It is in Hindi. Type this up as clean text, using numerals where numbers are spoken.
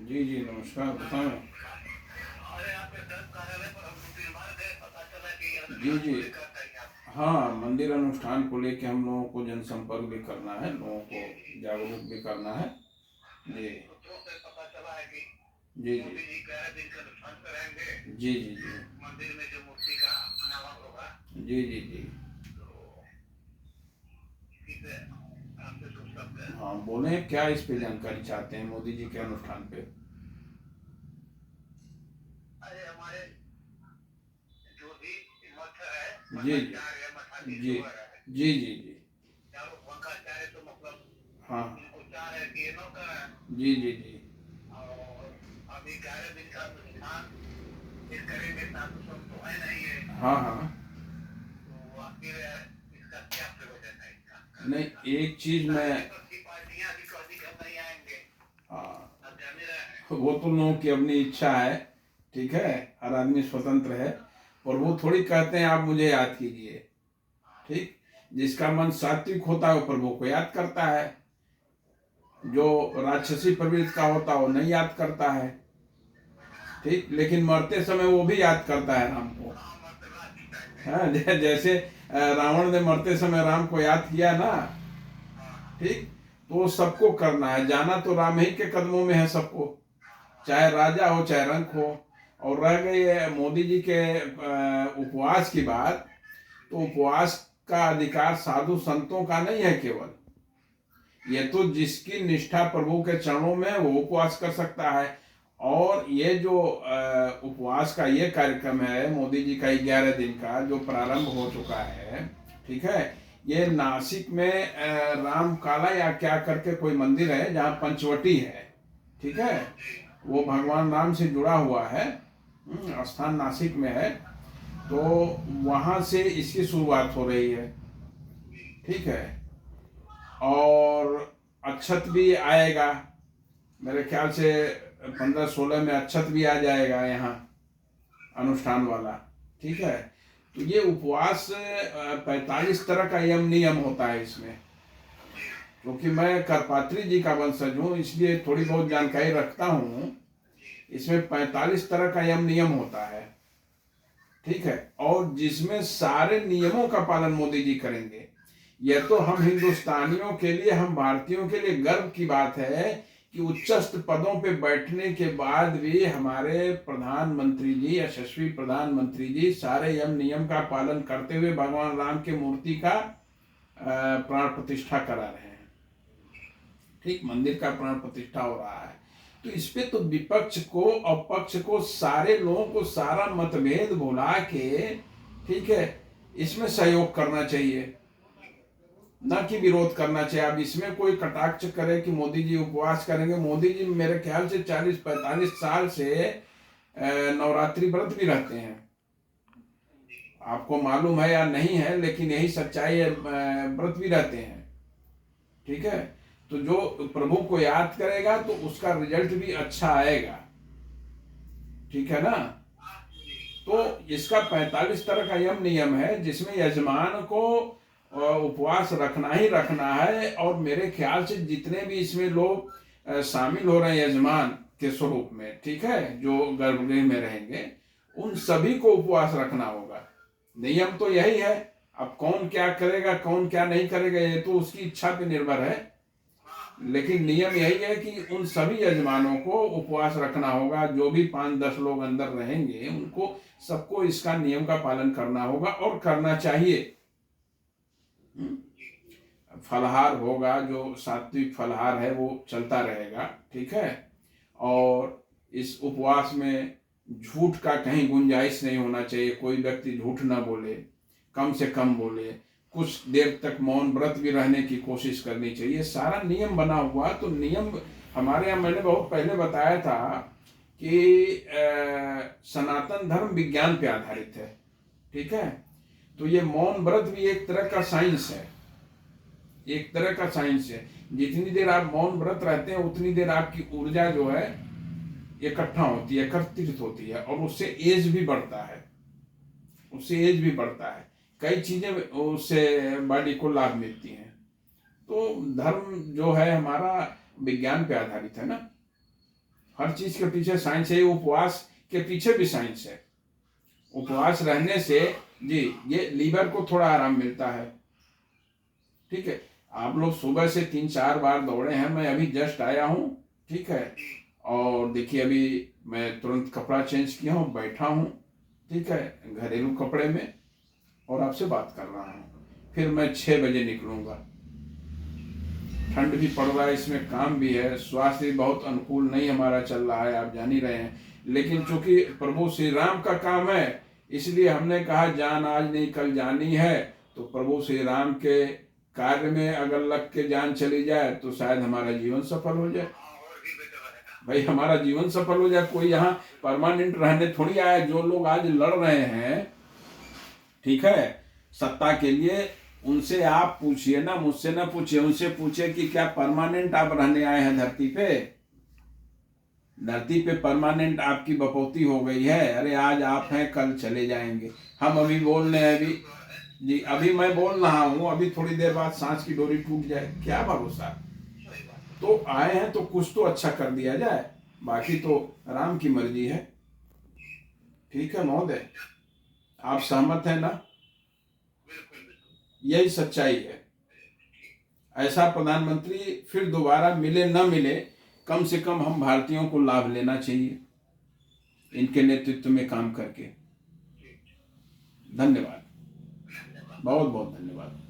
जी जी, नमस्कार, बताएं। अरे आपके धर्म कार्यालय पर हम दूसरी बार गए, पता चला कि ये जी अनुष्ठान जी। को लेकर तैयार है। हाँ, मंदिर अनुष्ठान को लेके हम लोगों को जनसंपर्क भी करना है, लोगों जी को जी। जागरूक भी करना है। जी सूत्रों से पता चला है कि जी जी मोदी जी 11 दिन का अनुष्ठान कराएंगे। जी जी जी मंदिर में जो मूर्ति का अनावरण होगा, जी जी जी। तो इसी से आपसे सोच सकते हैं। हाँ, बोलें, क्या इस पे जानकारी चाहते हैं मोदी जी के अनुष्ठान पे? अरे हमारे जो भी मठ है, जी जी मठाचार्य जी मठाधीश्वर है, जी जी जी। चारों पंथाचार्य तो मतलब हाँ। इनको चाह रहे कि ये न करें। जी जी जी। और अभी 11 दिन का अनुष्ठान ये करेंगे, साधु संत तो है नहीं है, हाँ हाँ। तो आखिर इसका क्या प्रयोजन है इसका नहीं, करने का। एक चीज मैं। विपक्षी पार्टियां भी कहती कि हम नहीं आएंगे, हाँ, अब जाने रहे हैं। वो तो लोगों की अपनी इच्छा है। ठीक है, हर आदमी स्वतंत्र है। और वो थोड़ी कहते हैं आप मुझे याद कीजिए। ठीक। जिसका मन सात्विक होता है वो प्रभु को याद करता है। जो राक्षसी प्रवृत्ति का होता है वो नहीं याद करता है। ठीक, लेकिन मरते समय वो भी याद करता है राम को। हाँ मतलब आज की टाइम में। हाँ, जैसे रावण ने मरते समय राम को याद किया ना। हाँ ठीक। तो वो सबको करना है, जाना तो राम ही के कदमों में है सबको। चाहे राजा हो चाहे रंक हो। और रह गई है मोदी जी के उपवास की बात। तो जी उपवास का अधिकार साधु संतों का नहीं है केवल। ये तो जिसकी निष्ठा प्रभु के चरणों में है वो उपवास कर सकता है। और ये जो उपवास का ये कार्यक्रम है मोदी जी का 11 दिन का जो प्रारंभ हो चुका है। ठीक है। ये नासिक में राम काला या क्या करके कोई मंदिर है जहाँ पंचवटी है। ठीक है। जी। वो भगवान राम से जुड़ा हुआ है। स्थान नासिक में है। तो वहाँ से इसकी शुरुआत हो रही है। ठीक है। और अक्षत भी आएगा मेरे ख्याल से। 15-16 में अक्षत भी आ जाएगा यहाँ अनुष्ठान वाला। ठीक है। तो ये उपवास 45 तरह का यम नियम होता है इसमें। क्योंकि मैं करपात्री जी का वंशज हूँ इसलिए थोड़ी बहुत जानकारी रखता हूँ। इसमें 45 तरह का यम नियम होता है। ठीक है। और जिसमें सारे नियमों का पालन मोदी जी करेंगे। यह तो हम हिंदुस्तानियों के लिए, हम भारतीयों के लिए गर्व की बात है कि उच्चस्थ पदों पे बैठने के बाद भी हमारे प्रधानमंत्री जी, यशस्वी प्रधानमंत्री जी, सारे यम नियम का पालन करते हुए भगवान राम की मूर्ति का प्राण प्रतिष्ठा करा रहे हैं। ठीक, मंदिर का प्राण प्रतिष्ठा हो रहा है। तो इस पे तो विपक्ष को और पक्ष को, सारे लोगों को सारा मतभेद भुला के, ठीक है, इसमें सहयोग करना चाहिए, न कि विरोध करना चाहिए। अब इसमें कोई कटाक्ष करे कि मोदी जी उपवास करेंगे। मोदी जी मेरे ख्याल से 40-45 साल से नवरात्रि व्रत भी रहते हैं। आपको मालूम है या नहीं है, लेकिन यही सच्चाई है, व्रत भी रहते हैं। ठीक है। तो जो प्रभु को याद करेगा तो उसका रिजल्ट भी अच्छा आएगा। ठीक है ना। तो इसका 45 तरह का यम नियम है जिसमें यजमान को उपवास रखना ही रखना है। और मेरे ख्याल से जितने भी इसमें लोग शामिल हो रहे हैं यजमान के स्वरूप में, ठीक है, जो गर्भगृह में रहेंगे, उन सभी को उपवास रखना होगा। नियम तो यही है। अब कौन क्या करेगा कौन क्या नहीं करेगा ये तो उसकी इच्छा पे निर्भर है। लेकिन नियम यही है कि उन सभी यजमानों को उपवास रखना होगा। जो भी 5-10 लोग अंदर रहेंगे उनको सबको इसका नियम का पालन करना होगा और करना चाहिए। फलहार होगा, जो सात्विक फलहार है वो चलता रहेगा। ठीक है। और इस उपवास में झूठ का कहीं गुंजाइश नहीं होना चाहिए। कोई व्यक्ति झूठ ना बोले, कम से कम बोले। कुछ देर तक मौन व्रत भी रहने की कोशिश करनी चाहिए। सारा नियम बना हुआ। तो नियम हमारे यहाँ, मैंने बहुत पहले बताया था कि सनातन धर्म विज्ञान पे आधारित है। ठीक है। तो ये मौन व्रत भी एक तरह का साइंस है, एक तरह का साइंस है। जितनी देर आप मौन व्रत रहते हैं उतनी देर आपकी ऊर्जा जो है इकट्ठा होती है, एकत्रित होती है, और उससे एज भी बढ़ता है, उससे एज भी बढ़ता है। कई चीजें उससे बॉडी को लाभ मिलती हैं। तो धर्म जो है हमारा विज्ञान पे आधारित है ना। हर चीज के पीछे साइंस है, उपवास के पीछे भी साइंस है। उपवास रहने से जी ये लीवर को थोड़ा आराम मिलता है। ठीक है, आप लोग सुबह से 3-4 बार दौड़े हैं, मैं अभी जस्ट आया हूँ। ठीक है, और देखिए अभी मैं तुरंत कपड़ा चेंज किया हूँ, बैठा हूँ। ठीक है, घरेलू कपड़े में, और आपसे बात कर रहा हूँ। फिर मैं 6 बजे निकलूंगा। ठंड भी पड़ रहा है, इसमें काम भी है, स्वास्थ्य भी बहुत अनुकूल नहीं हमारा चल रहा है, आप जान ही रहे हैं। लेकिन चूंकि प्रभु श्री राम का काम है, इसलिए हमने कहा जान आज नहीं कल जानी है। तो प्रभु श्री राम के कार्य में अगर लग के जान चली जाए तो शायद हमारा जीवन सफल हो जाए। भाई हमारा जीवन सफल हो जाए। कोई यहाँ परमानेंट रहने थोड़ी आया। जो लोग आज लड़ रहे हैं, ठीक है, सत्ता के लिए, उनसे आप पूछिए ना, मुझसे ना पूछिए, उनसे पूछिए कि क्या परमानेंट आप रहने आए हैं धरती पे? धरती पे परमानेंट आपकी बपौती हो गई है। अरे आज आप हैं, कल चले जाएंगे। हम अभी बोल रहे हैं, अभी जी अभी मैं बोल रहा हूँ, अभी थोड़ी देर बाद सांस की डोरी टूट जाए, क्या भरोसा। तो आए हैं तो कुछ तो अच्छा कर दिया जाए, बाकी तो राम की मर्जी है। ठीक है महोदय, आप सहमत हैं ना? यही सच्चाई है। ऐसा प्रधानमंत्री फिर दोबारा मिले न मिले, कम से कम हम भारतीयों को लाभ लेना चाहिए इनके नेतृत्व में काम करके। धन्यवाद, बहुत बहुत धन्यवाद।